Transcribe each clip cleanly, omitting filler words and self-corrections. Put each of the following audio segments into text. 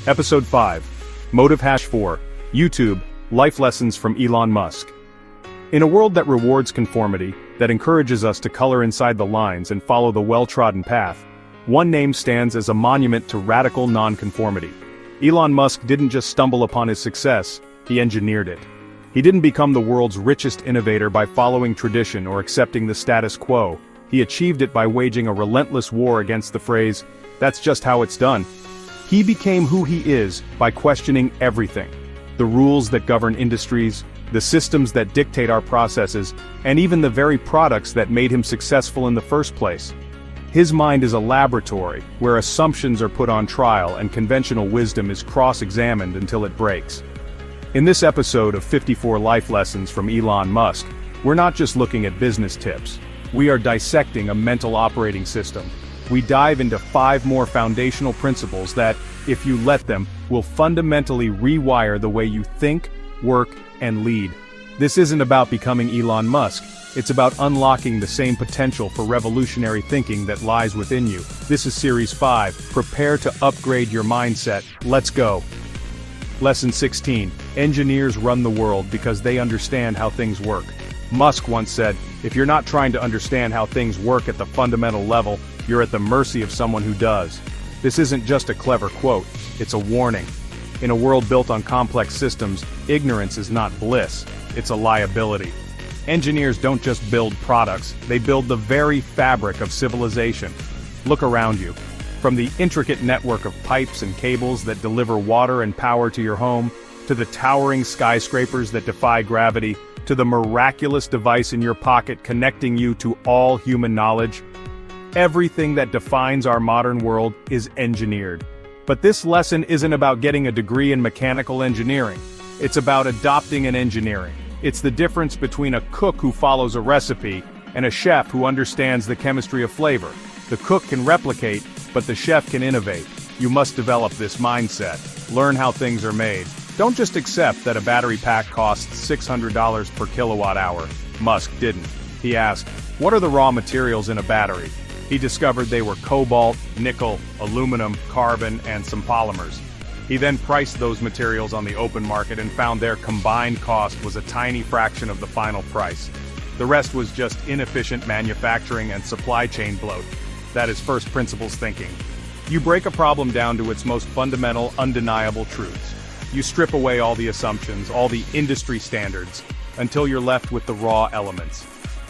Episode 5. Motive #4. YouTube, Life Lessons from Elon Musk. In a world that rewards conformity, that encourages us to color inside the lines and follow the well-trodden path, one name stands as a monument to radical nonconformity. Elon Musk didn't just stumble upon his success, he engineered it. He didn't become the world's richest innovator by following tradition or accepting the status quo. He achieved it by waging a relentless war against the phrase, "That's just how it's done." He became who he is by questioning everything. The rules that govern industries, the systems that dictate our processes, and even the very products that made him successful in the first place. His mind is a laboratory, where assumptions are put on trial and conventional wisdom is cross-examined until it breaks. In this episode of 54 Life Lessons from Elon Musk, we're not just looking at business tips. We are dissecting a mental operating system. We dive into 5 more foundational principles that, if you let them, will fundamentally rewire the way you think, work, and lead. This isn't about becoming Elon Musk, it's about unlocking the same potential for revolutionary thinking that lies within you. This is Series 5, Prepare to Upgrade Your Mindset. Let's go. Lesson 16, Engineers run the world because they understand how things work. Musk once said, if you're not trying to understand how things work at the fundamental level, you're at the mercy of someone who does. This isn't just a clever quote, it's a warning. In a world built on complex systems, ignorance is not bliss, it's a liability. Engineers don't just build products, they build the very fabric of civilization. Look around you. From the intricate network of pipes and cables that deliver water and power to your home, to the towering skyscrapers that defy gravity, to the miraculous device in your pocket connecting you to all human knowledge. Everything that defines our modern world is engineered. But this lesson isn't about getting a degree in mechanical engineering. It's about adopting an engineering. It's the difference between a cook who follows a recipe and a chef who understands the chemistry of flavor. The cook can replicate, but the chef can innovate. You must develop this mindset. Learn how things are made. Don't just accept that a battery pack costs $600 per kilowatt hour. Musk didn't. He asked, what are the raw materials in a battery? He discovered they were cobalt, nickel, aluminum, carbon, and some polymers. He then priced those materials on the open market and found their combined cost was a tiny fraction of the final price. The rest was just inefficient manufacturing and supply chain bloat. That is first principles thinking. You break a problem down to its most fundamental, undeniable truths. You strip away all the assumptions, all the industry standards, until you're left with the raw elements.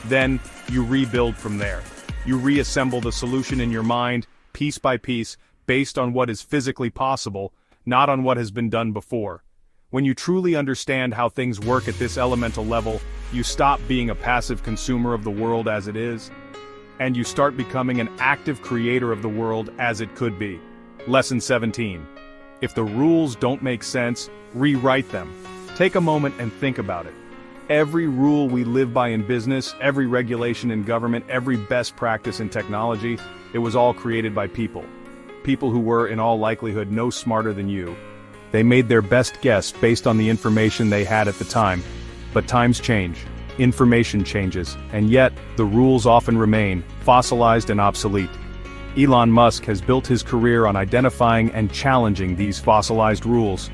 Then, you rebuild from there. You reassemble the solution in your mind, piece by piece, based on what is physically possible, not on what has been done before. When you truly understand how things work at this elemental level, you stop being a passive consumer of the world as it is, and you start becoming an active creator of the world as it could be. Lesson 17. If the rules don't make sense, rewrite them. Take a moment and think about it. Every rule we live by in business, every regulation in government, every best practice in technology, it was all created by people. People who were, in all likelihood, no smarter than you. They made their best guess based on the information they had at the time. But times change, information changes, and yet, the rules often remain, fossilized and obsolete. Elon Musk has built his career on identifying and challenging these fossilized rules.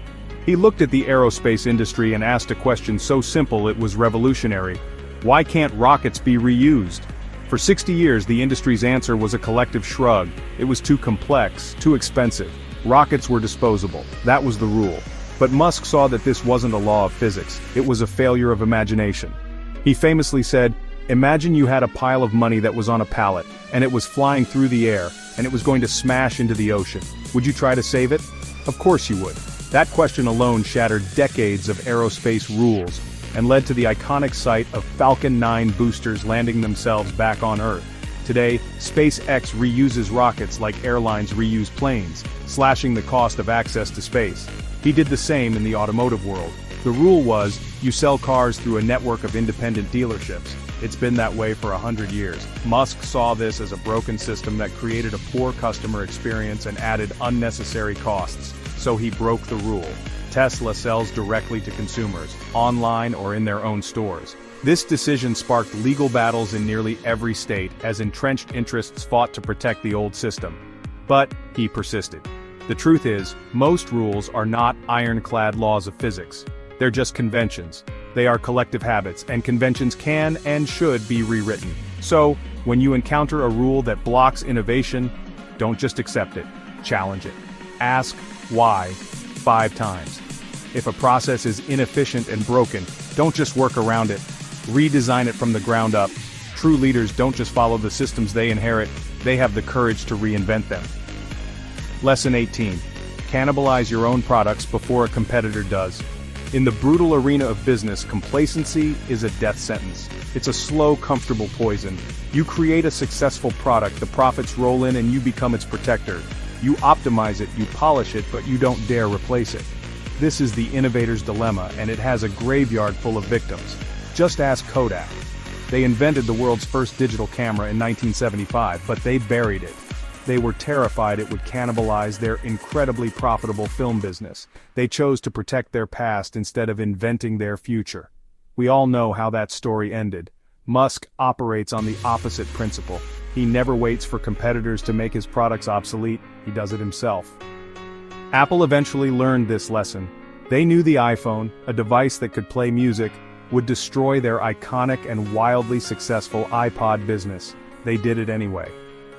He looked at the aerospace industry and asked a question so simple it was revolutionary. Why can't rockets be reused? For 60 years the industry's answer was a collective shrug. It was too complex, too expensive. Rockets were disposable. That was the rule. But Musk saw that this wasn't a law of physics, it was a failure of imagination. He famously said, imagine you had a pile of money that was on a pallet, and it was flying through the air, and it was going to smash into the ocean. Would you try to save it? Of course you would. That question alone shattered decades of aerospace rules, and led to the iconic sight of Falcon 9 boosters landing themselves back on Earth. Today, SpaceX reuses rockets like airlines reuse planes, slashing the cost of access to space. He did the same in the automotive world. The rule was, you sell cars through a network of independent dealerships. It's been that way for 100 years. Musk saw this as a broken system that created a poor customer experience and added unnecessary costs. So he broke the rule. Tesla sells directly to consumers, online or in their own stores. This decision sparked legal battles in nearly every state as entrenched interests fought to protect the old system. But he persisted. The truth is, most rules are not ironclad laws of physics. They're just conventions. They are collective habits, and conventions can and should be rewritten. So, when you encounter a rule that blocks innovation, don't just accept it, challenge it. Ask why 5 times. If a process is inefficient and broken, don't just work around it, redesign it from the ground up. True leaders don't just follow the systems they inherit, they have the courage to reinvent them. Lesson 18. Cannibalize your own products before a competitor does. In the brutal arena of business, complacency is a death sentence. It's a slow, comfortable poison. You create a successful product, the profits roll in and you become its protector. You optimize it, you polish it, but you don't dare replace it. This is the innovator's dilemma, and it has a graveyard full of victims. Just ask Kodak. They invented the world's first digital camera in 1975, but they buried it. They were terrified it would cannibalize their incredibly profitable film business. They chose to protect their past instead of inventing their future. We all know how that story ended. Musk operates on the opposite principle. He never waits for competitors to make his products obsolete, he does it himself. Apple eventually learned this lesson. They knew the iPhone, a device that could play music, would destroy their iconic and wildly successful iPod business. They did it anyway.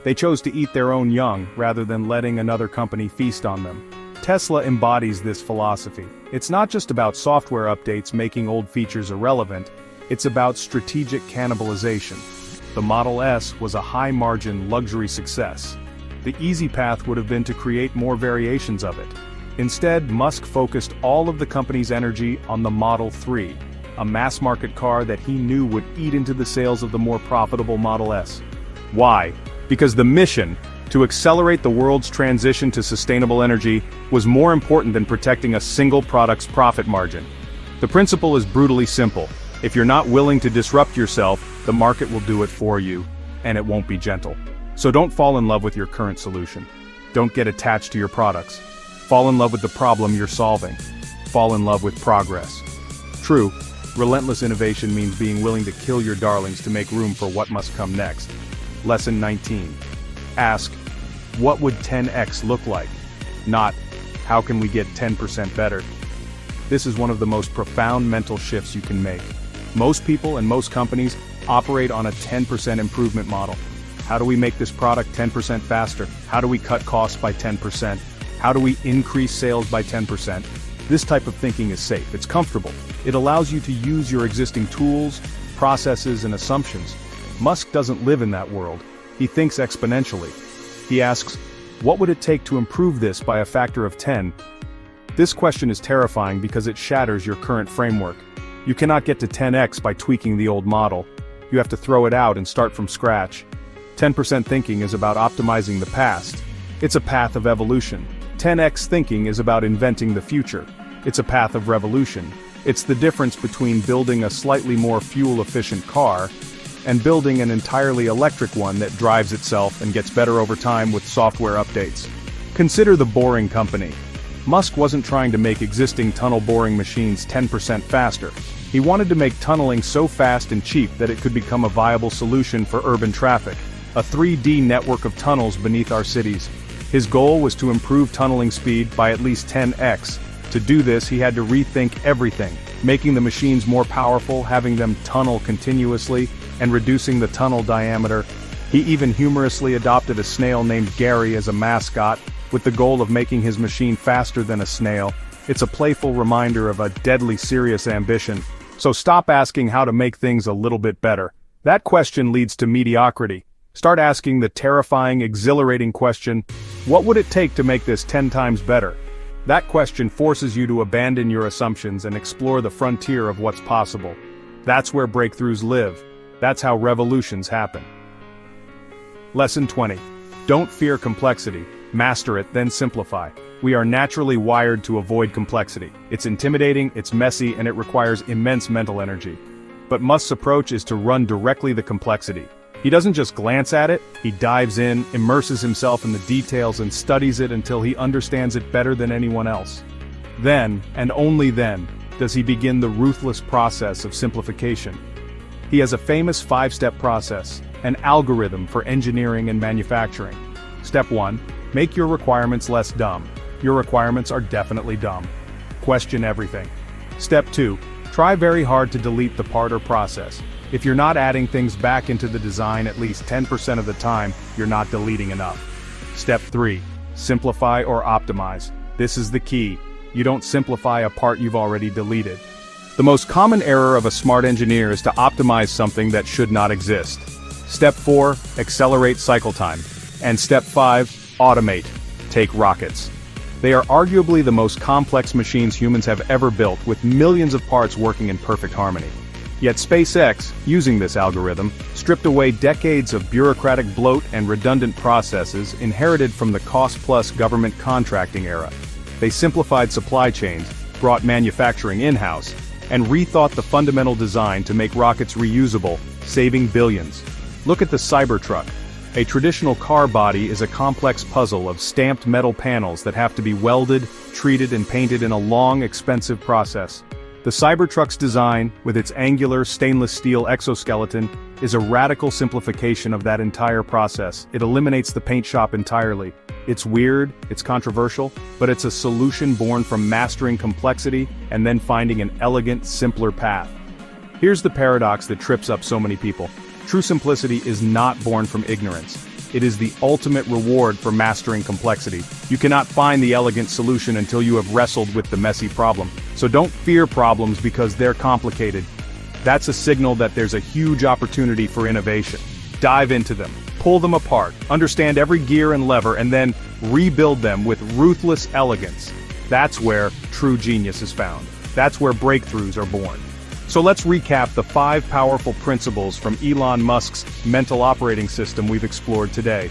They chose to eat their own young rather than letting another company feast on them. Tesla embodies this philosophy. It's not just about software updates making old features irrelevant, it's about strategic cannibalization. The Model S was a high-margin luxury success. The easy path would have been to create more variations of it. Instead, Musk focused all of the company's energy on the Model 3, a mass-market car that he knew would eat into the sales of the more profitable Model S. Why? Because the mission, to accelerate the world's transition to sustainable energy, was more important than protecting a single product's profit margin. The principle is brutally simple. If you're not willing to disrupt yourself, the market will do it for you, and it won't be gentle. So don't fall in love with your current solution. Don't get attached to your products. Fall in love with the problem you're solving. Fall in love with progress. True, relentless innovation means being willing to kill your darlings to make room for what must come next. Lesson 19. Ask, what would 10x look like? Not, how can we get 10% better? This is one of the most profound mental shifts you can make. Most people and most companies operate on a 10% improvement model. How do we make this product 10% faster? How do we cut costs by 10%? How do we increase sales by 10%? This type of thinking is safe, it's comfortable. It allows you to use your existing tools, processes, and assumptions. Musk doesn't live in that world. He thinks exponentially. He asks, what would it take to improve this by a factor of 10? This question is terrifying because it shatters your current framework. You cannot get to 10x by tweaking the old model. You have to throw it out and start from scratch. 10% thinking is about optimizing the past. It's a path of evolution. 10x thinking is about inventing the future. It's a path of revolution. It's the difference between building a slightly more fuel-efficient car and building an entirely electric one that drives itself and gets better over time with software updates. Consider the Boring Company. Musk wasn't trying to make existing tunnel boring machines 10% faster. He wanted to make tunneling so fast and cheap that it could become a viable solution for urban traffic, a 3D network of tunnels beneath our cities. His goal was to improve tunneling speed by at least 10x. To do this, he had to rethink everything, making the machines more powerful, having them tunnel continuously, and reducing the tunnel diameter. He even humorously adopted a snail named Gary as a mascot, with the goal of making his machine faster than a snail. It's a playful reminder of a deadly serious ambition. So stop asking how to make things a little bit better. That question leads to mediocrity. Start asking the terrifying, exhilarating question, what would it take to make this 10 times better? That question forces you to abandon your assumptions and explore the frontier of what's possible. That's where breakthroughs live. That's how revolutions happen. Lesson 20. Don't fear complexity. Master it, then simplify. We are naturally wired to avoid complexity. It's intimidating, it's messy, and it requires immense mental energy. But Musk's approach is to run directly the complexity. He doesn't just glance at it, he dives in, immerses himself in the details and studies it until he understands it better than anyone else. Then, and only then, does he begin the ruthless process of simplification. He has a famous 5-step process, an algorithm for engineering and manufacturing. Step 1. Make your requirements less dumb. your requirements are definitely dumb. Question everything. Step 2. Try very hard to delete the part or process. If you're not adding things back into the design at least 10% of the time, you're not deleting enough. Step 3. Simplify or optimize. This is the key. You don't simplify a part you've already deleted. The most common error of a smart engineer is to optimize something that should not exist. Step 4. Accelerate cycle time. And Step 5. Automate. Take rockets. They are arguably the most complex machines humans have ever built, with millions of parts working in perfect harmony. Yet SpaceX, using this algorithm, stripped away decades of bureaucratic bloat and redundant processes inherited from the cost-plus government contracting era. They simplified supply chains, brought manufacturing in-house, and rethought the fundamental design to make rockets reusable, saving billions. Look at the Cybertruck. A traditional car body is a complex puzzle of stamped metal panels that have to be welded, treated and painted in a long, expensive process. The Cybertruck's design, with its angular stainless steel exoskeleton, is a radical simplification of that entire process. It eliminates the paint shop entirely. It's weird, it's controversial, but it's a solution born from mastering complexity and then finding an elegant, simpler path. Here's the paradox that trips up so many people. True simplicity is not born from ignorance. It is the ultimate reward for mastering complexity. You cannot find the elegant solution until you have wrestled with the messy problem. So don't fear problems because they're complicated. That's a signal that there's a huge opportunity for innovation. Dive into them, pull them apart, understand every gear and lever, and then rebuild them with ruthless elegance. That's where true genius is found. That's where breakthroughs are born. So let's recap the 5 powerful principles from Elon Musk's mental operating system we've explored today.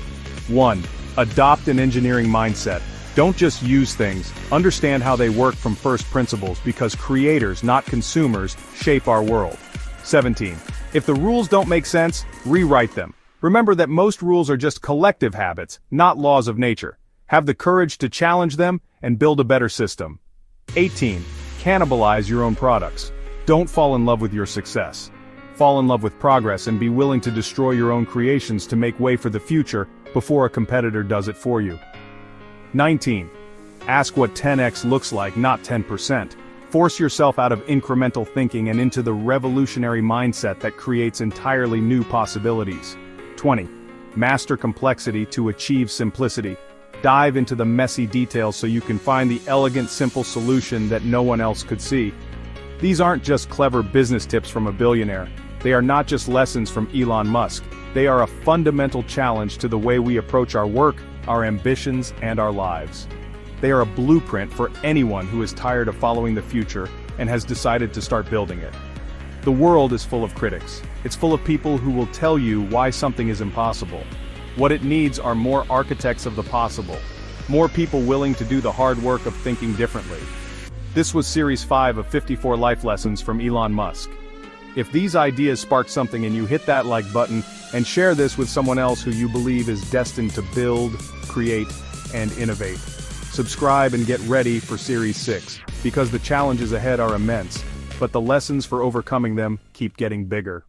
1. Adopt an engineering mindset. Don't just use things, understand how they work from first principles, because creators, not consumers, shape our world. 17. If the rules don't make sense, rewrite them. Remember that most rules are just collective habits, not laws of nature. Have the courage to challenge them and build a better system. 18. Cannibalize your own products. Don't fall in love with your success. Fall in love with progress and be willing to destroy your own creations to make way for the future before a competitor does it for you. 19. Ask what 10x looks like, not 10%. Force yourself out of incremental thinking and into the revolutionary mindset that creates entirely new possibilities. 20. Master complexity to achieve simplicity. Dive into the messy details so you can find the elegant, simple solution that no one else could see. These aren't just clever business tips from a billionaire. They are not just lessons from Elon Musk. They are a fundamental challenge to the way we approach our work, our ambitions, and our lives. They are a blueprint for anyone who is tired of following the future and has decided to start building it. The world is full of critics. It's full of people who will tell you why something is impossible. What it needs are more architects of the possible. More people willing to do the hard work of thinking differently. This was Series 5 of 54 Life Lessons from Elon Musk. If these ideas spark something in you, hit that like button and share this with someone else who you believe is destined to build, create, and innovate. Subscribe and get ready for Series 6, because the challenges ahead are immense, but the lessons for overcoming them keep getting bigger.